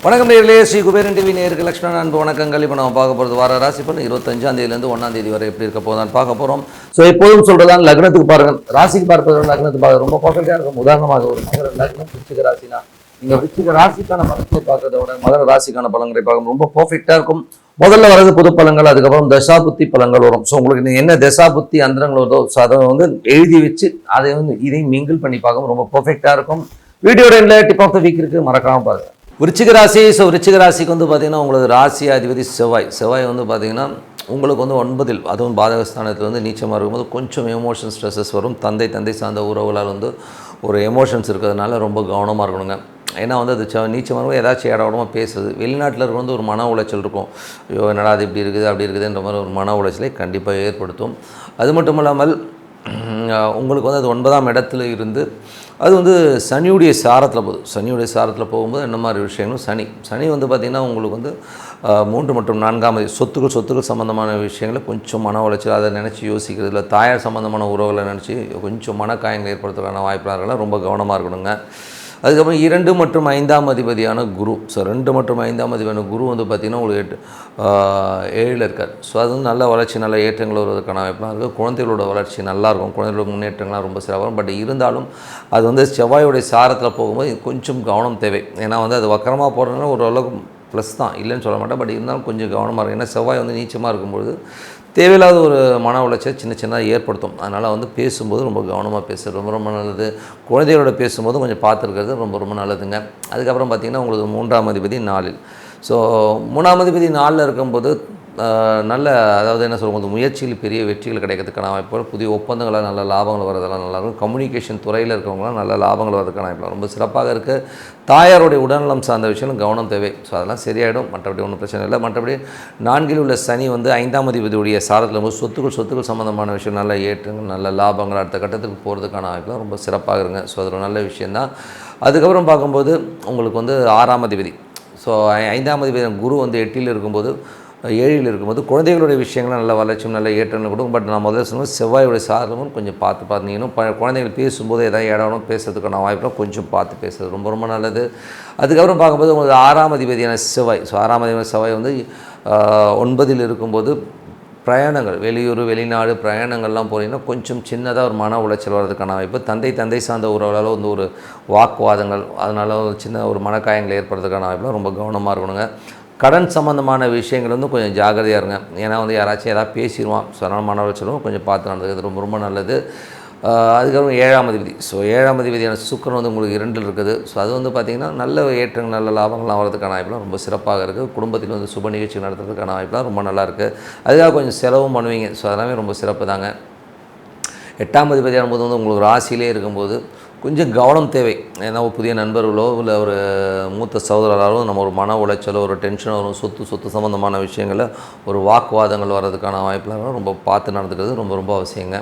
வணக்கம் நேயர்களே, ஸ்ரீ குபேரன் டிவி நேயருக்கு லட்சுமணன் அன்பு வணக்கங்கள். இப்போ நம்ம பார்க்க போகிறது வார ராசி பலன் 25ஆம் தேதியிலேருந்து 1ஆம் தேதி வரை எப்படி இருக்க போதான் பார்க்க போகிறோம். ஸோ எப்போதும் சொல்கிறதான் லக்னத்துக்கு பாருங்கள், ராசிக்கு பார்ப்பது லக்னத்துக்கு பார்க்க ரொம்ப பர்ஃபெக்டாக இருக்கும். உதாரணமாக ஒரு மகர லக்னம் விருச்சிக ராசினா நீங்கள் விருச்சிக ராசிக்கான பலன்களை பார்க்கறத விட மகர ராசிக்கான பலன்களை பார்க்க ரொம்ப பர்ஃபெக்டாக இருக்கும். முதல்ல வரது பொது பலன்கள், அதுக்கப்புறம் தசா புத்தி பலன்கள் வரும். ஸோ உங்களுக்கு என்ன தசா புத்தி அந்தரங்கள் வருதோ ஸோ அதை வந்து எழுதி வச்சு அதை வந்து இதையும் மிங்கிள் பண்ணி பார்க்க ரொம்ப பர்ஃபெக்டாக இருக்கும். வீடியோட இல்லை டிப் ஆஃப் த வீக் இருக்குது, மறக்காமல் பாருங்கள். விருச்சிக ராசி. ஸோ விருச்சிக ராசிக்கு வந்து பார்த்திங்கன்னா உங்களுக்கு ராசி அதிபதி செவ்வாய் வந்து பார்த்திங்கன்னா உங்களுக்கு வந்து 9, அதுவும் பாதகஸ்தானத்தில் வந்து நீச்சமாக இருக்கும்போது கொஞ்சம் எமோஷன் ஸ்ட்ரெஸ்ஸஸ் வரும். தந்தை சார்ந்த உறவுகளால் வந்து ஒரு எமோஷன்ஸ் இருக்கிறதுனால ரொம்ப கவனமாக இருக்கணுங்க. ஏன்னா வந்து அது நீச்சமாக இருக்கும், ஏதாச்சும் இடமா பேசுறது. வெளிநாட்டில் இருக்க வந்து ஒரு மன உளைச்சல் இருக்கும். ஐயோ என்னடா அது இப்படி இருக்குது அப்படி இருக்குதுன்ற மாதிரி ஒரு மன உளைச்சலை கண்டிப்பாக ஏற்படுத்தும். அது மட்டும் இல்லாமல் உங்களுக்கு வந்து அது 9ஆம் இடத்துல இருந்து அது வந்து சனியுடைய சாரத்தில் போகும்போது என்ன மாதிரி விஷயங்களும் சனி வந்து பார்த்திங்கன்னா உங்களுக்கு வந்து 3 மற்றும் 4ஆம் சொத்துக்கள் சம்மந்தமான விஷயங்களை கொஞ்சம் மன உளைச்சல், அதை நினச்சி யோசிக்கிறது இல்லை, தாயார் சம்மந்தமான உறவுகளை நினச்சி கொஞ்சம் மனக்காயங்கள் ஏற்படுத்துறதுக்கான வாய்ப்புலாம் ரொம்ப கவனமாக இருக்கணுங்க. அதுக்கப்புறம் 2 மற்றும் 5ஆம் அதிபதியான குரு. ஸோ 2 மற்றும் 5ஆம் அதிபதியான குரு வந்து பார்த்திங்கன்னா உங்களுக்கு 7ல் இருக்கார். ஸோ அது வந்து நல்ல வளர்ச்சி, நல்ல ஏற்றங்கள் வருவதற்கான வாய்ப்புலாம் இருக்குது. குழந்தைகளோட வளர்ச்சி நல்லாயிருக்கும், குழந்தைகளோட முன்னேற்றங்கள்லாம் ரொம்ப சிறப்பாக வரும். பட் இருந்தாலும் அது வந்து செவ்வாயுடைய சாரத்தில் போகும்போது கொஞ்சம் கவனம் தேவை. ஏன்னா வந்து அது வக்கரமாக போகிறதுனால ஓரளவுக்கு ப்ளஸ் தான், இல்லைன்னு சொல்ல மாட்டேன். பட் இருந்தாலும் கொஞ்சம் கவனமாக இருக்கும். ஏன்னா செவ்வாய் வந்து நீச்சமாக இருக்கும்பொழுது தேவையில்லாத ஒரு மன உளைச்சல் சின்னதாக ஏற்படுத்தும். அதனால் வந்து பேசும்போது ரொம்ப கவனமாக பேசுகிறது ரொம்ப நல்லது. குழந்தைகளோட பேசும்போது கொஞ்சம் பார்த்துருக்கிறது ரொம்ப நல்லதுங்க. அதுக்கப்புறம் பார்த்திங்கன்னா உங்களுக்கு 3ஆம் அதிபதி 4ல். ஸோ 3ஆம் அதிபதி 4ல் இருக்கும்போது நல்ல, அதாவது என்ன சொல்லும்போது முயற்சியில் பெரிய வெற்றிகள் கிடைக்கிறதுக்கான வாய்ப்புகள், புதிய ஒப்பந்தங்களால் நல்ல லாபங்கள் வரதெல்லாம் நல்லாயிருக்கும். கம்யூனிகேஷன் துறையில் இருக்கிறவங்களாம் நல்ல லாபங்கள் வரதுக்கான வாய்ப்புகள் ரொம்ப சிறப்பாக இருக்குது. தாயாருடைய உடல்நலம் சார்ந்த விஷயம் கவனம் தேவை. ஸோ அதெல்லாம் சரியாயிடும், மற்றபடி ஒன்றும் பிரச்சனை இல்லை. மற்றபடி 4ல் உள்ள சனி வந்து 5ஆம் அதிபதியுடைய சாரத்தில் போது சொத்துக்கள் சம்மந்தமான விஷயம் நல்ல ஏற்றங்கள், நல்ல லாபங்கள், அடுத்த கட்டத்துக்கு போகிறதுக்கான வாய்ப்புலாம் ரொம்ப சிறப்பாக இருங்க. ஸோ அது ஒரு நல்ல விஷயந்தான். அதுக்கப்புறம் பார்க்கும்போது உங்களுக்கு வந்து 6ஆம் அதிபதி. ஸோ 5ஆம் அதிபதி குரு வந்து 8ல் இருக்கும்போது 7ல் இருக்கும்போது குழந்தைகளுடைய விஷயங்களும் நல்ல வளர்ச்சியும் நல்ல ஏற்றங்கள் கொடுக்கும். பட் நான் முதல்ல சொன்னது செவ்வாயுடைய சாரமும் கொஞ்சம் பார்த்துக்கணும். குழந்தைகள் பேசும்போது எதாவது இடணும் பேசுறதுக்கான வாய்ப்புலாம் கொஞ்சம் பார்த்து பேசுறது ரொம்ப நல்லது. அதுக்கப்புறம் பார்க்கும்போது உங்களுக்கு 6ஆம் அதிபதியான செவ்வாய். ஸோ 6ஆம் அதிபதியான செவ்வாய் வந்து 9ல் இருக்கும்போது பிரயாணங்கள், வெளியூர் வெளிநாடு பிரயாணங்கள்லாம் போனீங்கன்னா கொஞ்சம் சின்னதாக ஒரு மன உளைச்சல் வர்றதுக்கான வாய்ப்பு. தந்தை சார்ந்த உறவுகளால் வந்து ஒரு வாக்குவாதங்கள், அதனால் ஒரு சின்ன ஒரு மனக்காயங்கள் ஏற்படுறதுக்கான வாய்ப்புலாம் ரொம்ப கவனமாக இருக்கணுங்க. கடன் சம்மந்தமான விஷயங்கள் வந்து கொஞ்சம் ஜாகிரதையாக இருங்க. ஏன்னா வந்து யாராச்சும் எதாவது பேசிடுவான். ஸோ அதனால் மன உளைச்சலும் கொஞ்சம் பார்த்து நடந்துக்கிறது ரொம்ப நல்லது. அதுக்கப்புறம் 7ஆம் அதிபதி. ஸோ 7ஆம் அதிபதியான சுக்கிரன் வந்து உங்களுக்கு 2ல் இருக்குது. ஸோ அது வந்து பார்த்திங்கன்னா நல்ல ஏற்றங்கள், நல்ல லாபங்கள்லாம் வரதுக்கான வாய்ப்புலாம் ரொம்ப சிறப்பாக இருக்குது. குடும்பத்தில் வந்து சுப நிகழ்ச்சி நடத்துறதுக்கான வாய்ப்புலாம் ரொம்ப நல்லாயிருக்கு. அதுக்காக கொஞ்சம் செலவும் பண்ணுவீங்க. ஸோ அதெல்லாமே ரொம்ப சிறப்பு தாங்க. 8ஆம் அதிபதியான போது வந்து உங்களுக்கு ராசியிலே இருக்கும்போது கொஞ்சம் கவனம் தேவை. ஏன்னா புதிய நண்பர்களோ இல்லை ஒரு மூத்த சகோதரராலோ நம்ம ஒரு மன உளைச்சலோ ஒரு டென்ஷனோ வரும். சொத்து சம்மந்தமான விஷயங்களில் ஒரு வாக்குவாதங்கள் வர்றதுக்கான வாய்ப்புலாம் ரொம்ப பார்த்து நடந்துக்கிறது ரொம்ப அவசியங்க.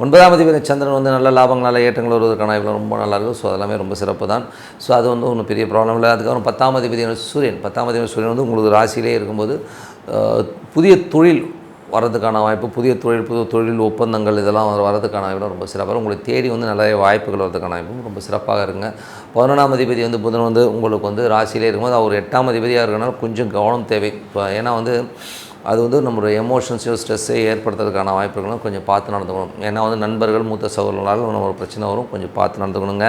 9ஆம் அதிபதி சந்திரன் வந்து நல்ல லாபங்கள், நல்ல ஏற்றங்கள் வருவதற்கான வாய்ப்புலாம் ரொம்ப நல்லாயிருக்கும். ஸோ அதெல்லாமே ரொம்ப சிறப்பு தான். ஸோ அது வந்து ஒன்றும் பெரிய ப்ராப்ளம் இல்லை. அதுக்கப்புறம் 10ஆம் அதிபதியான சூரியன் வந்து உங்களுக்கு ராசியிலே இருக்கும்போது புதிய தொழில் வரதுக்கான வாய்ப்பு, புதிய தொழில் ஒப்பந்தங்கள் இதெல்லாம் வரதுக்கான வாய்ப்பு ரொம்ப சிறப்பாக. உங்களுக்கு தேடி வந்து நிறைய வாய்ப்புகள் வரதுக்கான வாய்ப்பும் ரொம்ப சிறப்பாக இருங்க. 11ஆம் அதிபதி வந்து புதன் வந்து உங்களுக்கு வந்து ராசியிலே இருக்கும்போது அவர் 8ஆம் அதிபதியாக இருக்கிறனால கொஞ்சம் கவனம் தேவை. இப்போ ஏன்னா வந்து அது வந்து நம்மளுடைய எமோஷன்ஸையோ ஸ்ட்ரெஸ்ஸை ஏற்படுத்துறதுக்கான வாய்ப்புகளும் கொஞ்சம் பார்த்து நடந்துக்கணும். ஏன்னா வந்து நண்பர்கள் மூத்த சகோதரர்களால் நம்ம ஒரு பிரச்சனை வரும், கொஞ்சம் பார்த்து நடந்துக்கணுங்க.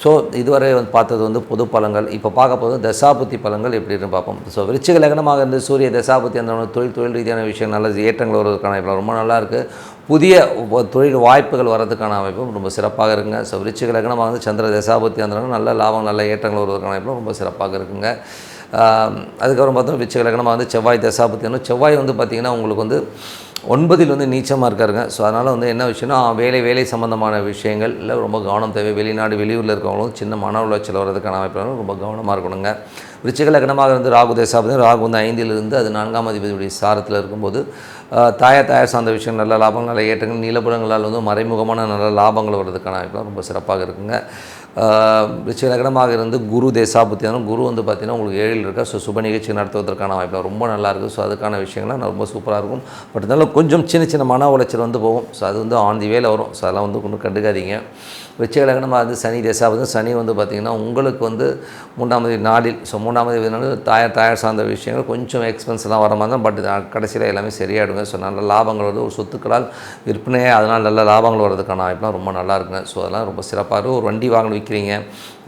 ஸோ இதுவரை வந்து பார்த்தது வந்து பொது பலன்கள். இப்போ பார்க்க போது தசாபுத்தி பலன்கள் எப்படின்னு பார்ப்போம். ஸோ விருச்சிக லக்னமாக இருந்து சூரிய தசாபுத்தி அந்த தொழில் ரீதியான விஷயம் நல்ல ஏற்றங்கள் வருவதற்கான வாய்ப்பு ரொம்ப நல்லாயிருக்கு. புதிய தொழில் வாய்ப்புகள் வரதுக்கான வாய்ப்பும் ரொம்ப சிறப்பாக இருக்குங்க. ஸோ விருச்சிக லக்னமாக வந்து சந்திர தசாபுத்தி அந்த நல்ல லாபம், நல்ல ஏற்றங்கள் வருவதற்கான வாய்ப்பு ரொம்ப சிறப்பாக இருக்குங்க. அதுக்கப்புறம் பார்த்தோம் விருச்சிக லக்னமாக வந்து செவ்வாய் தசாபுத்தி. செவ்வாய் வந்து பார்த்திங்கன்னா உங்களுக்கு வந்து 9ல் வந்து நீச்சமாக இருக்காருங்க. ஸோ அதனால் வந்து என்ன விஷயம்னா வேலை சம்மந்தமான விஷயங்கள் இல்லை ரொம்ப கவனம் தேவை. வெளியூரில் இருக்கவங்களும் சின்ன மன உளைச்சல் வர்றதுக்கான வாய்ப்பு ரொம்ப கவனமாக இருக்கணுங்க. விருச்சிக லக்னமாக இருந்து ராகு தசாபதி. ராகு வந்து 5ல் இருந்து அது 4ஆம் அதிபதியுடைய சாரத்தில் இருக்கும்போது தாயார் சார்ந்த விஷயம் நல்ல லாபங்கள், நல்ல ஏற்றங்கள், நிலப்புறங்களால் வந்து மறைமுகமான நல்ல லாபங்கள் வர்றதுக்கான வாய்ப்பு ரொம்ப சிறப்பாக இருக்குங்க. விருச்சிக லக்னமாக இருந்து குரு தேசாபுத்தி குரு வந்து பார்த்திங்கன்னா உங்களுக்கு 7ல் இருக்கா. ஸோ சுப நிகழ்ச்சி நடத்துவதற்கான வாய்ப்பு ரொம்ப நல்லாயிருக்கும். ஸோ அதுக்கான விஷயங்கள்லாம் ரொம்ப சூப்பராக இருக்கும். பட் இருந்தாலும் கொஞ்சம் சின்ன மன உளைச்சல் வந்து போகும். ஸோ அது வந்து ஆன் தி வேல வரும். ஸோ அதெல்லாம் வந்து ஒன்றும் கண்டுக்காதீங்க. விருச்சிக லக்னமாக இருந்து சனி தேசாபுத்தி சனி வந்து பார்த்திங்கன்னா உங்களுக்கு வந்து 3ஆம் தேதி நாளில். ஸோ 3ஆம் தேதி நாள் தாயார் சார்ந்த விஷயங்கள் கொஞ்சம் எக்ஸ்பென்ஸ்லாம் வர மாதிரி தான். பட் கடைசியில் எல்லாமே சரியாயிடுங்க. ஸோ நல்ல லாபங்கள் வருது. ஒரு சொத்துக்களால் விற்பனையே அதனால் நல்ல லாபங்கள் வர்றதுக்கான வாய்ப்புலாம் ரொம்ப நல்லா இருக்குங்க. ஸோ அதெல்லாம் ரொம்ப சிறப்பாக இருக்கும். ஒரு வண்டி வாகனம் விற்கிறீங்க,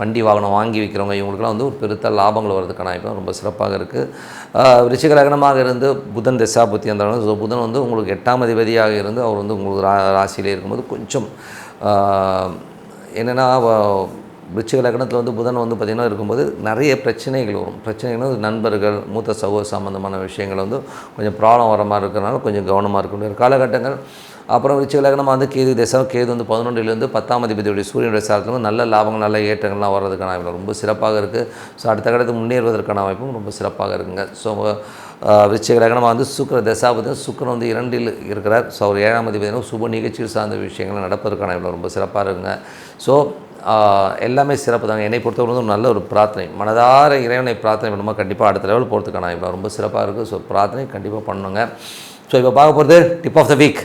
வண்டி வாகனம் வாங்கி விற்கிறவங்க இவங்களுக்குலாம் வந்து ஒரு பெருத்த லாபங்கள் வர்றதுக்கான வாய்ப்புலாம் ரொம்ப சிறப்பாக இருக்குது. விருச்சிக லக்னமாக இருந்து புதன் தசாபுத்தி அந்த ஸோ புதன் வந்து உங்களுக்கு 8ஆம் அதிபதியாக இருந்து அவர் வந்து உங்களுக்கு ராசியிலே இருக்கும்போது கொஞ்சம் என்னென்னா விருச்சிக லக்னத்தில் வந்து புதன் வந்து பார்த்திங்கன்னா இருக்கும்போது நிறைய பிரச்சனைகள் வரும். பிரச்சனைகள் நண்பர்கள் மூத்த சகோதர சம்பந்தமான விஷயங்கள் வந்து கொஞ்சம் ப்ராப்ளம் வர மாதிரி இருக்கிறனால கொஞ்சம் கவனமாக இருக்க வேண்டிய காலகட்டங்கள். அப்புறம் விருச்சிக லக்னமாக வந்து கேது தேசம் கேது வந்து 11லேருந்து 10ஆம் அதிபதியுடைய சூரியனுடைய சாரத்தில் வந்து நல்ல லாபங்கள் நல்ல ஏற்றங்கள்லாம் வர்றதுக்கான வாய்ப்பு ரொம்ப சிறப்பாக இருக்குது. ஸோ அடுத்த கட்டத்துக்கு முன்னேறுவதற்கான வாய்ப்பும் ரொம்ப சிறப்பாக இருக்குங்க. ஸோ விருச்சிக லக்னமாக வந்து சுக்கிர தசாபதி சுக்கிரன் வந்து 2ல் இருக்கிறார். ஸோ அவர் 7ஆம் அதிபதி சுப நிகழ்ச்சியில் சார்ந்த விஷயங்கள் நடப்பதற்கான வாய்ப்பு ரொம்ப சிறப்பாக இருக்குங்க. ஸோ எல்லாமே சிறப்பு தாங்க. என்னை பொறுத்தவரை வந்து நல்ல ஒரு பிரார்த்தனை மனதார இறைவனை பிரார்த்தனை பண்ணுமா கண்டிப்பாக அடுத்த லெவல் போகிறதுக்கான வாய்ப்பு ரொம்ப சிறப்பாக இருக்குது. ஸோ பிரார்த்தனை கண்டிப்பாக பண்ணுங்க. ஸோ இப்போ பார்க்க போகிறது tip of the week.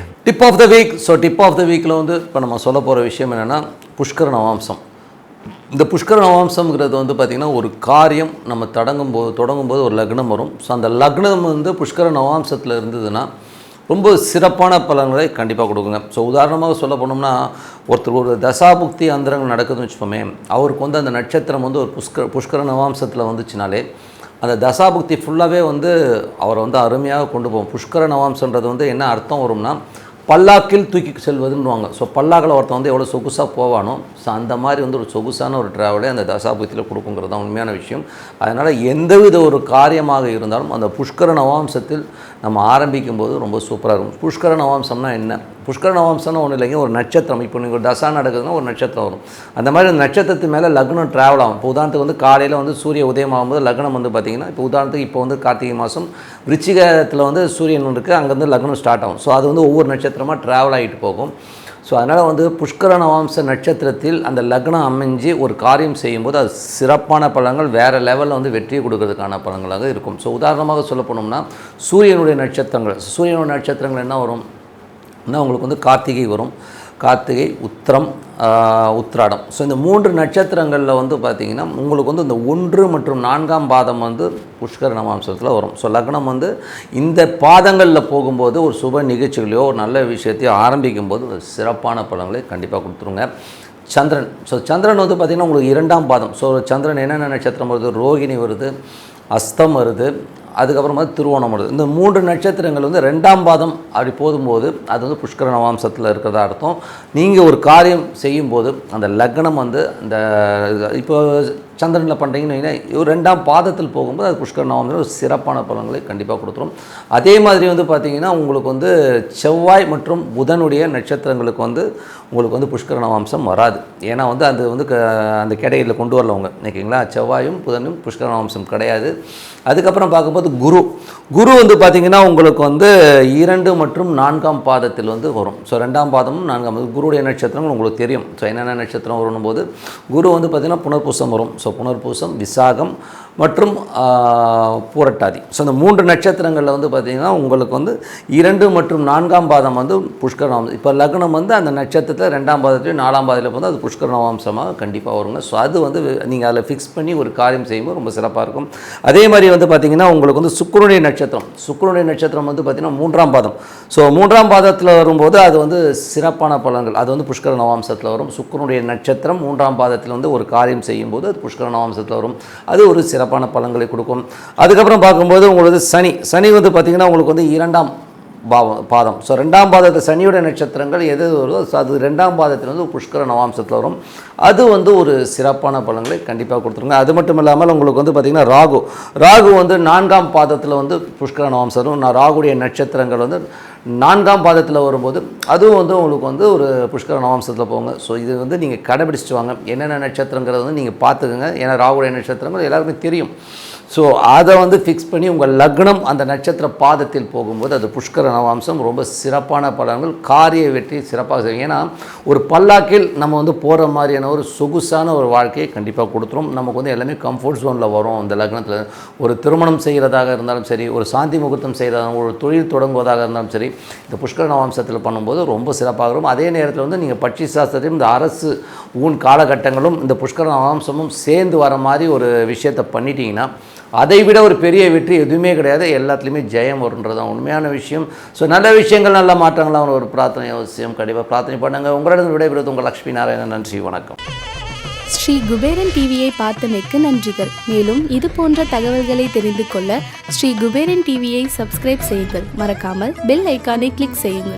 So tip of the வீக்கில் வந்து இப்போ நம்ம சொல்ல போகிற விஷயம் என்னென்னா புஷ்கர நவாம்சம். இந்த புஷ்கர நவாம்சம்ங்கிறது வந்து பார்த்திங்கன்னா ஒரு காரியம் நம்ம தொடங்கும்போது ஒரு லக்னம் வரும். ஸோ அந்த லக்னம் வந்து புஷ்கர நவாம்சத்தில் இருந்ததுன்னா ரொம்ப சிறப்பான பலன்களை கண்டிப்பாக கொடுக்குங்க. ஸோ உதாரணமாக சொல்ல போனோம்னா ஒருத்தர் ஒரு தசாபுக்தி அந்தரங்கள் நடக்குதுன்னு வச்சுப்போமே, அவருக்கு வந்து அந்த நட்சத்திரம் வந்து ஒரு புஷ்கர நவாம்சத்தில் வந்துச்சுனாலே அந்த தசாபுக்தி ஃபுல்லாகவே வந்து அவரை வந்து அருமையாக கொண்டு போகும். புஷ்கர நவாம்சன்றது வந்து என்ன அர்த்தம் வரும்னா பல்லாக்கில் தூக்கி செல்வதுன்னுவாங்க. ஸோ பல்லாக்கில் ஒருத்தன் வந்து எவ்வளோ சொகுசாக போவானோ ஸோ அந்த மாதிரி வந்து ஒரு சொகுசான ஒரு ட்ராவலே அந்த தசாபுக்தியில் கொடுக்குங்கிறது தான் உண்மையான விஷயம். அதனால் எந்தவித ஒரு காரியமாக இருந்தாலும் அந்த புஷ்கர நவாம்சத்தில் நம்ம ஆரம்பிக்கும் போது ரொம்ப சூப்பராக இருக்கும். புஷ்கர நவாம்சம்னா என்ன? புஷ்கர நவாம்சம்னா ஒன்றும் இல்லைங்க, ஒரு நட்சத்திரம். இப்போ நீங்கள் ஒரு தசா நடக்குதுன்னா ஒரு நட்சத்திரம் வரும். அந்த மாதிரி அந்த நட்சத்திரத்து மேலே லக்னம் ட்ராவல் ஆகும். இப்போ உதாரணத்துக்கு வந்து காலையில் வந்து சூரிய உதயம் ஆகும்போது லக்னம் வந்து பார்த்திங்கன்னா இப்போ உதாரணத்துக்கு இப்போ வந்து கார்த்திகை மாதம் விருச்சிகத்தில் வந்து சூரியன் இருக்குது, அங்கேருந்து லக்னம் ஸ்டார்ட் ஆகும். ஸோ அது வந்து ஒவ்வொரு நட்சத்திரமாக ட்ராவல் ஆகிட்டு போகும். ஸோ அதனால் வந்து புஷ்கர நவாம்ச நட்சத்திரத்தில் அந்த லக்னம் அமைஞ்சு ஒரு காரியம் செய்யும்போது அது சிறப்பான பலன்கள் வேறு லெவலில் வந்து வெற்றியை கொடுக்கறதுக்கான பலன்களாக இருக்கும். ஸோ உதாரணமாக சொல்ல போனோம்னா சூரியனுடைய நட்சத்திரங்கள் என்ன வரும்? உங்களுக்கு வந்து கார்த்திகை வரும், கார்த்திகை, உத்திரம், உத்திராடம். ஸோ இந்த 3 நட்சத்திரங்களில் வந்து பார்த்திங்கன்னா உங்களுக்கு வந்து இந்த 1 மற்றும் 4ஆம் பாதம் வந்து புஷ்கர நவாம்சத்தில் வரும். ஸோ லக்னம் வந்து இந்த பாதங்களில் போகும்போது ஒரு சுப நிகழ்ச்சிகளையோ ஒரு நல்ல விஷயத்தையோ ஆரம்பிக்கும் போது ஒரு சிறப்பான பலன்களை கண்டிப்பாக கொடுத்துருங்க. சந்திரன். ஸோ சந்திரன் வந்து பார்த்திங்கன்னா உங்களுக்கு 2ஆம் பாதம். ஸோ சந்திரன் என்னென்ன நட்சத்திரம் வருது? ரோகிணி வருது, அஸ்தம் வருது, அதுக்கப்புறமா திருவோணம் வருது. இந்த 3 நட்சத்திரங்கள் வந்து 2ஆம் பாதம் அப்படி போகும்போது அது வந்து புஷ்கர நவாம்சத்தில் இருக்கிறதா அர்த்தம். நீங்கள் ஒரு காரியம் செய்யும்போது அந்த லக்னம் வந்து இந்த இப்போ சந்திரனில் பண்ணுறீங்கன்னு ஒரு 2ஆம் பாதத்தில் போகும்போது அது புஷ்கர நவாம்சம் ஒரு சிறப்பான பலன்களை கண்டிப்பாக கொடுத்துரும். அதே மாதிரி வந்து பார்த்திங்கன்னா உங்களுக்கு வந்து செவ்வாய் மற்றும் புதனுடைய நட்சத்திரங்களுக்கு வந்து உங்களுக்கு வந்து புஷ்கர நவாம்சம் வராது. ஏன்னா வந்து அது வந்து அந்த கேட்டகரியில் கொண்டு வரலவங்க ஓகேங்களா. செவ்வாயும் புதனும் புஷ்கர நவாம்சம் கிடையாது. அதுக்கப்புறம் பார்க்கும்போது குரு வந்து பார்த்திங்கன்னா உங்களுக்கு வந்து 2 மற்றும் 4ஆம் பாதத்தில் வந்து வரும். ஸோ 2ஆம் பாதமும் 4ஆம் குருடைய நட்சத்திரங்கள் உங்களுக்கு தெரியும். ஸோ என்னென்ன நட்சத்திரம் வரும்போது குரு வந்து பார்த்திங்கன்னா புனர்பூசம் வரும். ஸோ புனர்பூசம், விசாகம் மற்றும் பூரட்டாதி. ஸோ இந்த 3 நட்சத்திரங்களில் வந்து பார்த்திங்கன்னா உங்களுக்கு வந்து 2 மற்றும் 4ஆம் பாதம் வந்து புஷ்கர நவாம்சம். இப்போ லக்னம் வந்து அந்த நட்சத்திரத்தில் 2ஆம் பாதத்துலேயும் 4ஆம் பாதத்தில் வந்து அது புஷ்கர நவாம்சமாக கண்டிப்பாக வருங்க. ஸோ அது வந்து நீங்கள் அதில் ஃபிக்ஸ் பண்ணி ஒரு காரியம் செய்யும்போது ரொம்ப சிறப்பாக இருக்கும். அதே மாதிரி வந்து பார்த்திங்கன்னா உங்களுக்கு வந்து சுக்கிரனுடைய நட்சத்திரம் வந்து பார்த்திங்கன்னா 3ஆம் பாதம். ஸோ 3ஆம் பாதத்தில் வரும்போது அது வந்து சிறப்பான பலன்கள் அது வந்து புஷ்கர நவாம்சத்தில் வரும். சுக்கிரனுடைய நட்சத்திரம் 3ஆம் பாதத்தில் வந்து ஒரு காரியம் செய்யும்போது அது புஷ்கர நவாம்சத்தில் வரும். அது ஒரு சிறப்பான பலன்களை கொடுக்கும். அதுக்கப்புறம் பார்க்கும்போது உங்களுக்கு சனி வந்து பார்த்திங்கன்னா உங்களுக்கு வந்து 2ஆம் பாதம். ஸோ 2ஆம் பாதத்தை சனியோட நட்சத்திரங்கள் எது வருதோ அது 2ஆம் பாதத்தில் வந்து புஷ்கர நவாம்சத்தில் வரும். அது வந்து ஒரு சிறப்பான பலன்களை கண்டிப்பாக கொடுத்துருங்க. அது மட்டும் இல்லாமல் உங்களுக்கு வந்து பார்த்திங்கன்னா ராகு வந்து 4ஆம் பாதத்தில் வந்து புஷ்கர நவாம்சம் வரும். ராகுடைய நட்சத்திரங்கள் வந்து 4ஆம் பாதத்தில் வரும்போது அதுவும் வந்து உங்களுக்கு வந்து ஒரு புஷ்கர நவாம்சத்தில் போங்க. ஸோ இது வந்து நீங்கள் கடைபிடிச்சிட்டு வாங்க. என்னென்ன நட்சத்திரங்கிறத வந்து நீங்கள் பார்த்துக்கோங்க. ஏன்னா ராகுடைய நட்சத்திரங்கள் எல்லாருக்குமே தெரியும். ஸோ அதை வந்து ஃபிக்ஸ் பண்ணி உங்கள் லக்னம் அந்த நட்சத்திர பாதத்தில் போகும்போது அது புஷ்கர நவாம்சம் ரொம்ப சிறப்பான பலன்கள், காரிய வெற்றி சிறப்பாக செய்யும். ஏன்னா ஒரு பல்லாக்கில் நம்ம வந்து போகிற மாதிரியான ஒரு சொகுசான ஒரு வாழ்க்கையை கண்டிப்பாக கொடுத்துரும். நமக்கு வந்து எல்லாமே கம்ஃபர்ட் ஜோனில் வரும். இந்த லக்னத்தில் ஒரு திருமணம் செய்கிறதாக இருந்தாலும் சரி, ஒரு சாந்தி முகூர்த்தம் செய்கிறதாக, ஒரு தொழில் தொடங்குவதாக இருந்தாலும் சரி, இந்த புஷ்கர நவாம்சத்தில் பண்ணும்போது ரொம்ப சிறப்பாக இருக்கும். அதே நேரத்தில் வந்து நீங்கள் பட்சி சாஸ்திரத்தையும் இந்த அரசு ஊன் காலகட்டங்களும் இந்த புஷ்கர நவாம்சமும் சேர்ந்து வர மாதிரி ஒரு விஷயத்தை பண்ணிட்டீங்கன்னா அதை விட ஒரு பெரிய வெற்றி எதுவுமே கிடையாது. எல்லாத்துலேயுமே ஜெயம் வருன்றது தான் உண்மையான விஷயம். ஸோ நல்ல விஷயங்கள், நல்ல மாற்றங்கள்லாம் ஒரு பிரார்த்தனை அவசியம். கண்டிப்பாக பிரார்த்தனை பண்ணுங்கள். உங்களிடம் விடைபெறுவது உங்கள் லக்ஷ்மி நாராயணன். நன்றி, வணக்கம். ஸ்ரீ குபேரன் டிவியை பார்த்தமைக்கு நன்றிகள். மேலும் இது போன்ற தகவல்களை தெரிந்து கொள்ள ஸ்ரீ குபேரன் டிவியை சப்ஸ்கிரைப் செய்யுங்கள். மறக்காமல் பெல் ஐக்கானை கிளிக் செய்யுங்கள்.